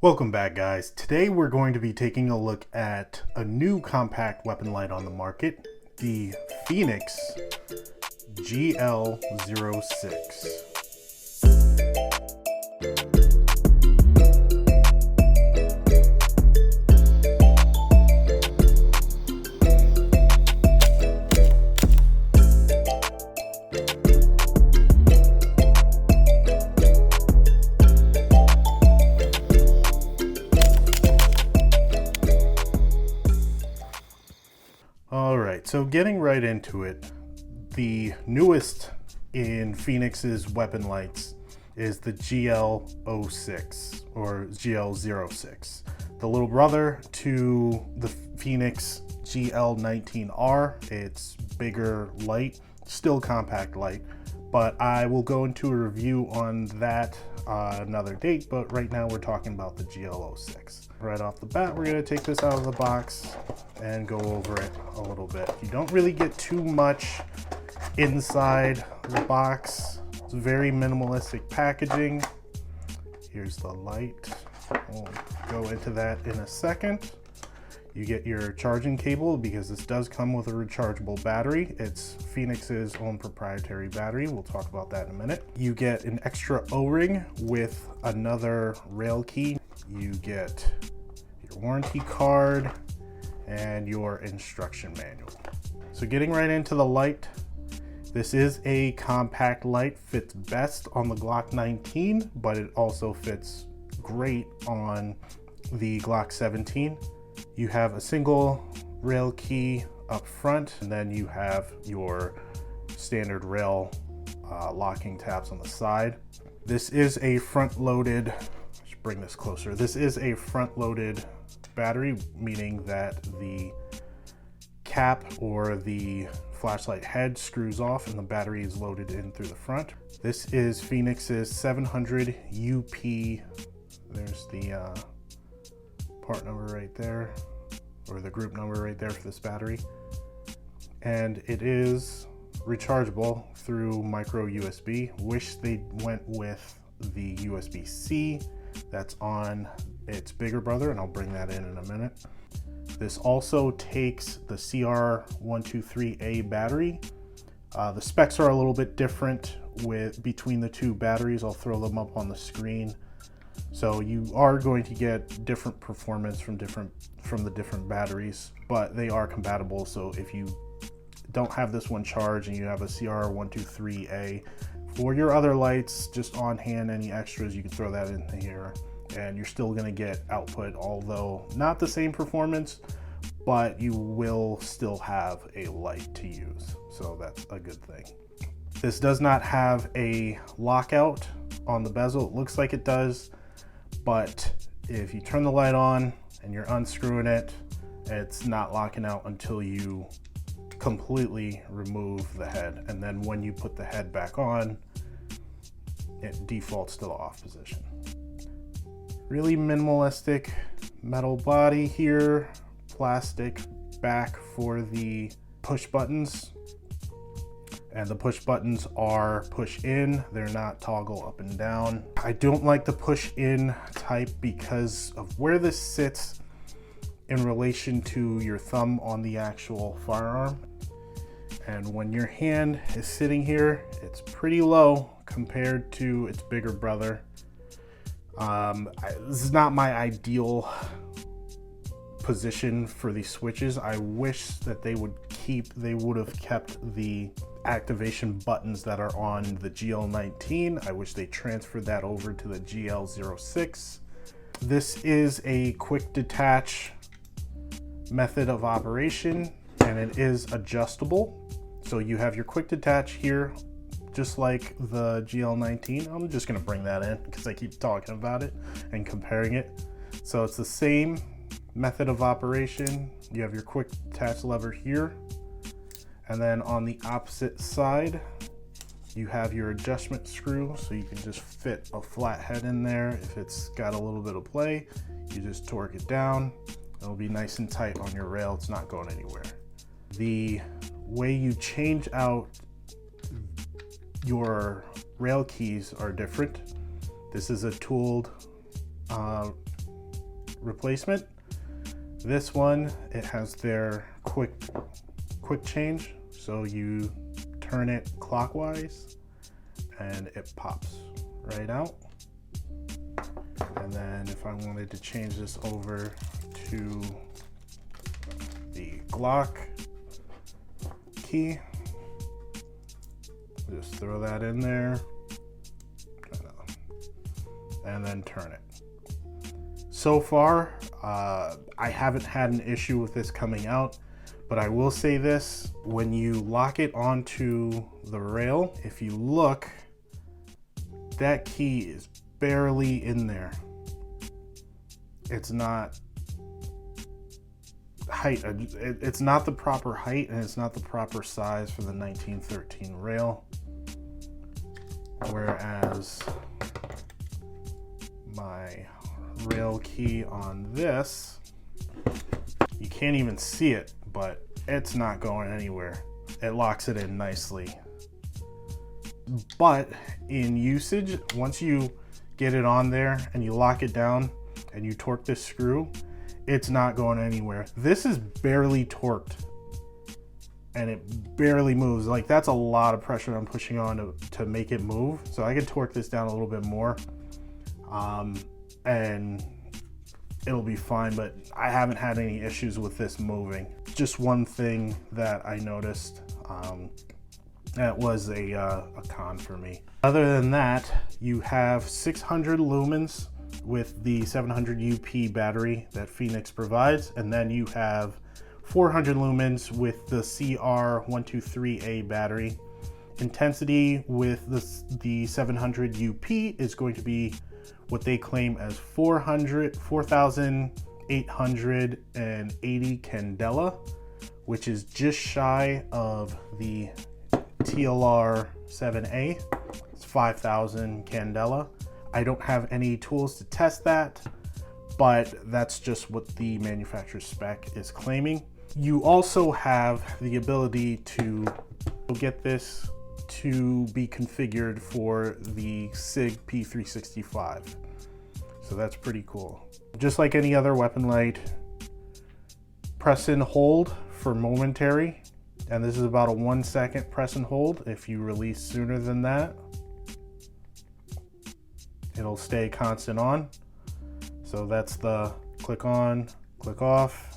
Welcome back, guys. Today we're going to be taking a look at a new compact weapon light on the market, the Fenix Gl06. Alright, so getting right into it, the newest in Fenix's weapon lights is the Gl06 or Gl06, the little brother to the Fenix Gl19R. It's bigger light, still compact light, but I will go into a review on that another date, but right now we're talking about the Gl06. Right off the bat, we're going to take this out of the box and go over it a little bit. You don't really get too much inside the box. It's very minimalistic packaging. Here's the light. We'll go into that in a second. You get your charging cable because this does come with a rechargeable battery. It's Fenix's own proprietary battery. We'll talk about that in a minute. You get an extra O-ring with another rail key. You get your warranty card and your instruction manual. So getting right into the light, this is a compact light, fits best on the Glock 19, but it also fits great on the Glock 17. You have a single rail key up front, and then you have your standard rail locking tabs on the side. This is a front-loaded, let's bring this closer. This is a front-loaded battery, meaning that the cap or the flashlight head screws off and the battery is loaded in through the front. This is Fenix's 700 UP. There's the part number right there, or the group number right there for this battery. And it is rechargeable through micro USB. Wish they went with the USB-C that's on its bigger brother, and I'll bring that in a minute. This also takes the CR123A battery. The specs are a little bit different between the two batteries. I'll throw them up on the screen. So you are going to get different performance from the different batteries, but they are compatible. So if you don't have this one charged and you have a CR123A, for your other lights, just on hand, any extras, you can throw that in here and you're still going to get output, although not the same performance, but you will still have a light to use. So that's a good thing. This does not have a lockout on the bezel. It looks like it does, but if you turn the light on and you're unscrewing it, it's not locking out until you completely remove the head. And then when you put the head back on, it defaults to the off position. Really minimalistic metal body here, plastic back for the push buttons. And the push buttons are push in, they're not toggle up and down. I don't like the push in type because of where this sits in relation to your thumb on the actual firearm. And when your hand is sitting here, it's pretty low compared to its bigger brother. This is not my ideal position for these switches. I wish that they would have kept the activation buttons that are on the GL19. I wish they transferred that over to the GL06. This is a quick detach method of operation, and it is adjustable. So you have your quick detach here, just like the GL19. I'm just gonna bring that in because I keep talking about it and comparing it. So it's the same method of operation. You have your quick detach lever here, and then on the opposite side you have your adjustment screw, so you can just fit a flat head in there. If it's got a little bit of play, you just torque it down. It'll be nice and tight on your rail. It's not going anywhere. The way you change out your rail keys are different. This is a tooled replacement. This one, it has their quick change. So you turn it clockwise and it pops right out. And then if I wanted to change this over to the Glock key, just throw that in there and then turn it. So far, I haven't had an issue with this coming out, but I will say this, when you lock it onto the rail, if you look, that key is barely in there. It's not height, it's not the proper height, and it's not the proper size for the 1913 rail. Whereas my rail key on this, you can't even see it, but it's not going anywhere. It locks it in nicely. But in usage, once you get it on there and you lock it down and you torque this screw, it's not going anywhere. This is barely torqued and it barely moves. Like, that's a lot of pressure I'm pushing on to make it move. So I can torque this down a little bit more and it'll be fine, but I haven't had any issues with this moving. Just one thing that I noticed that was a con for me. Other than that, you have 600 lumens with the 700 UP battery that Fenix provides, and then you have 400 lumens with the CR123A battery. Intensity with the 700 UP is going to be what they claim as 4,880 candela, which is just shy of the TLR7A. It's 5,000 candela. I don't have any tools to test that, but that's just what the manufacturer's spec is claiming. You also have the ability to get this to be configured for the SIG P365. So that's pretty cool. Just like any other weapon light, press and hold for momentary. And this is about a 1 second press and hold. If you release sooner than that, it'll stay constant on. So that's the click on, click off.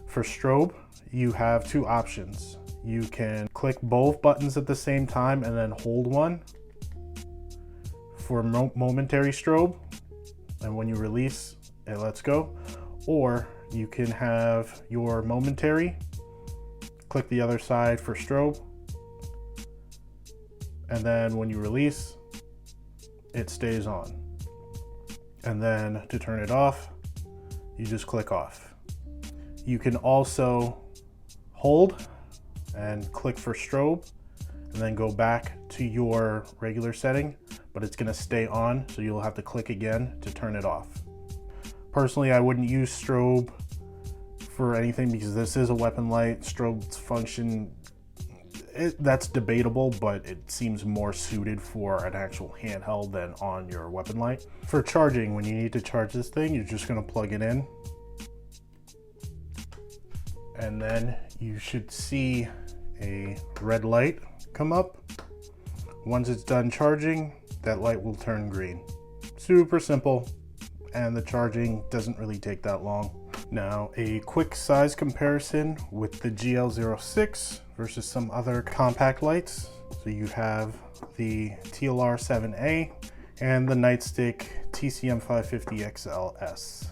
For strobe, you have two options. You can click both buttons at the same time and then hold one for momentary strobe. And when you release, it lets go. Or you can have your momentary, click the other side for strobe, and then when you release, it stays on. And then to turn it off, you just click off. You can also hold and click for strobe and then go back to your regular setting, but it's gonna stay on, so you'll have to click again to turn it off. Personally, I wouldn't use strobe for anything because this is a weapon light. Strobe's function, that's debatable, but it seems more suited for an actual handheld than on your weapon light. For charging, when you need to charge this thing, you're just gonna plug it in, and then you should see a red light come up. Once it's done charging, that light will turn green. Super simple, and the charging doesn't really take that long. Now, a quick size comparison with the Gl06 versus some other compact lights. So you have the TLR7A and the Nightstick TCM550 XLS.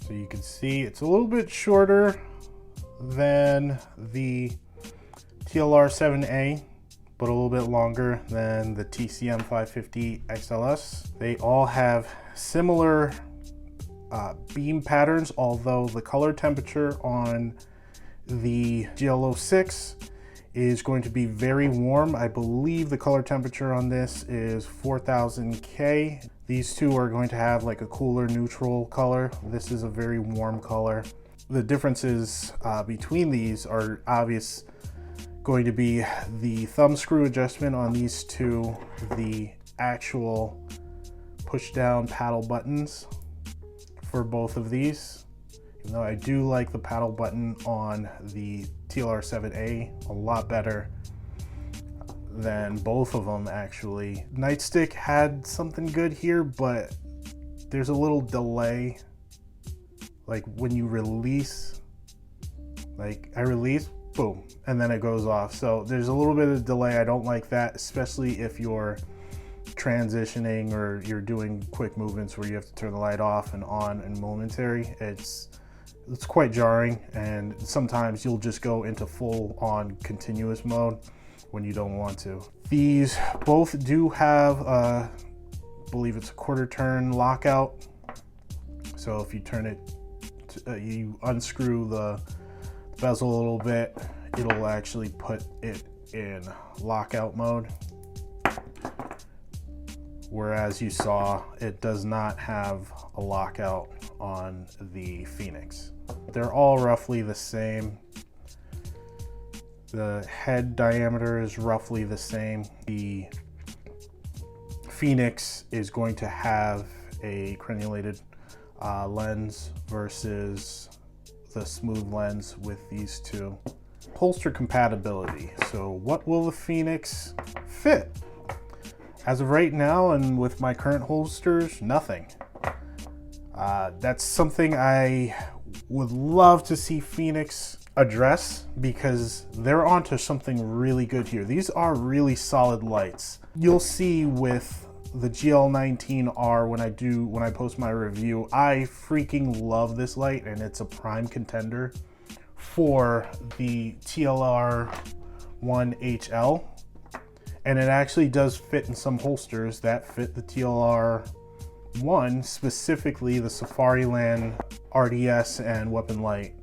So you can see it's a little bit shorter than the TLR7A, but a little bit longer than the TCM550 XLS. They all have similar beam patterns, although the color temperature on the Gl06 is going to be very warm. I believe the color temperature on this is 4000 K. These two are going to have like a cooler neutral color. This is a very warm color. The differences between these are obvious. Going to be the thumb screw adjustment on these two, the actual push down paddle buttons for both of these, even though I do like the paddle button on the TLR7A a lot better than both of them actually. Nightstick had something good here, but there's a little delay. Like when you release, like I release, boom, and then it goes off. So there's a little bit of delay. I don't like that, especially if you're transitioning or you're doing quick movements where you have to turn the light off and on and momentary. It's quite jarring, and sometimes you'll just go into full on continuous mode when you don't want to. These both do have I believe it's a quarter turn lockout. So if you turn it, you unscrew the bezel a little bit, it'll actually put it in lockout mode. Whereas you saw, it does not have a lockout on the Fenix. They're all roughly the same. The head diameter is roughly the same. The Fenix is going to have a crenulated lens versus the smooth lens with these two. Holster compatibility. So what will the Fenix fit? As of right now, and with my current holsters, nothing. That's something I would love to see Fenix address, because they're onto something really good here. These are really solid lights. You'll see with the GL19R when I post my review, I freaking love this light, and it's a prime contender for the TLR1HL. And it actually does fit in some holsters that fit the TLR1, specifically the Safariland RDS and Weapon Light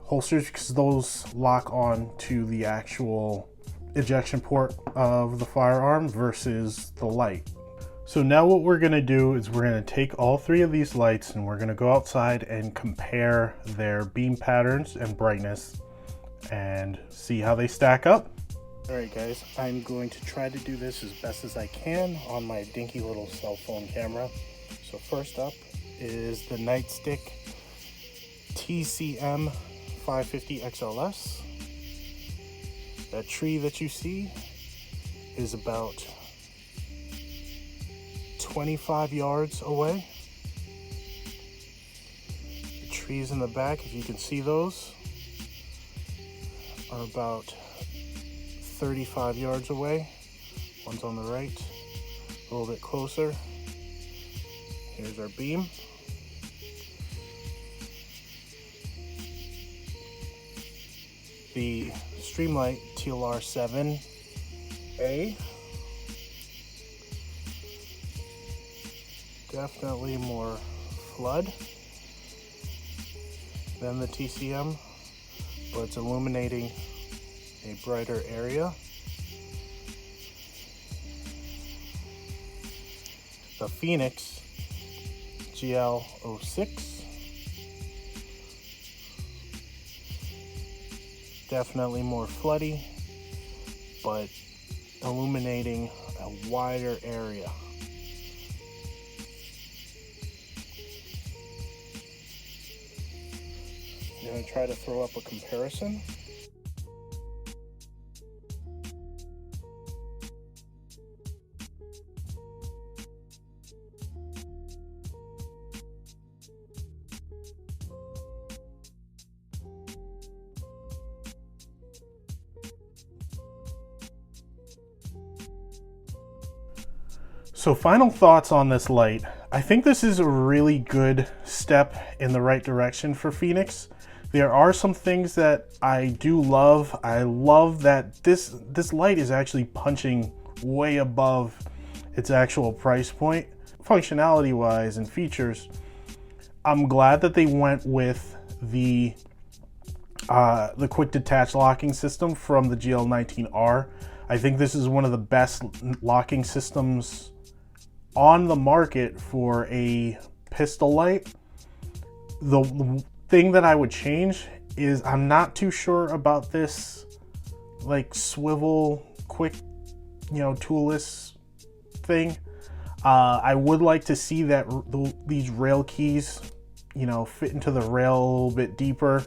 holsters, because those lock on to the actual ejection port of the firearm versus the light. So now what we're gonna do is we're gonna take all three of these lights and we're gonna go outside and compare their beam patterns and brightness and see how they stack up. All right guys, I'm going to try to do this as best as I can on my dinky little cell phone camera. So first up is the Nightstick TCM 550 XLS. That tree that you see is about 25 yards away. The trees in the back, if you can see those, are about 35 yards away. One's on the right, a little bit closer. Here's our beam. The Streamlight TLR7A, definitely more flood than the TCM, but it's illuminating a brighter area. The Fenix Gl06, definitely more floody, but illuminating a wider area. I'm going to try to throw up a comparison. So final thoughts on this light. I think this is a really good step in the right direction for Fenix. There are some things that I do love. I love that this light is actually punching way above its actual price point. Functionality wise and features, I'm glad that they went with the quick detach locking system from the GL19R. I think this is one of the best locking systems on the market for a pistol light. The thing that I would change is I'm not too sure about this like swivel quick, toolless thing. I would like to see that these rail keys, you know, fit into the rail a little bit deeper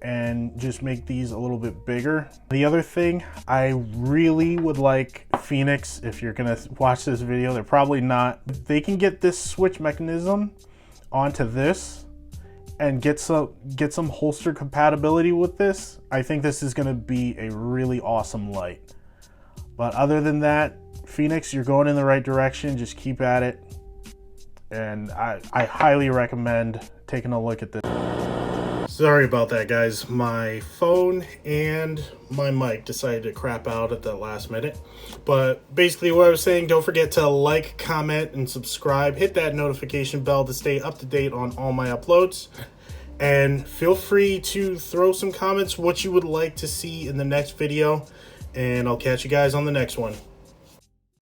and just make these a little bit bigger. The other thing, I really would like Fenix, if you're gonna watch this video, they're probably not, they can get this switch mechanism onto this and get some holster compatibility with this. I think this is gonna be a really awesome light. But other than that, Fenix, you're going in the right direction. Just keep at it. And I highly recommend taking a look at this. Sorry about that, guys. My phone and my mic decided to crap out at the last minute. But basically what I was saying, don't forget to like, comment, and subscribe. Hit that notification bell to stay up to date on all my uploads. And feel free to throw some comments what you would like to see in the next video. And I'll catch you guys on the next one.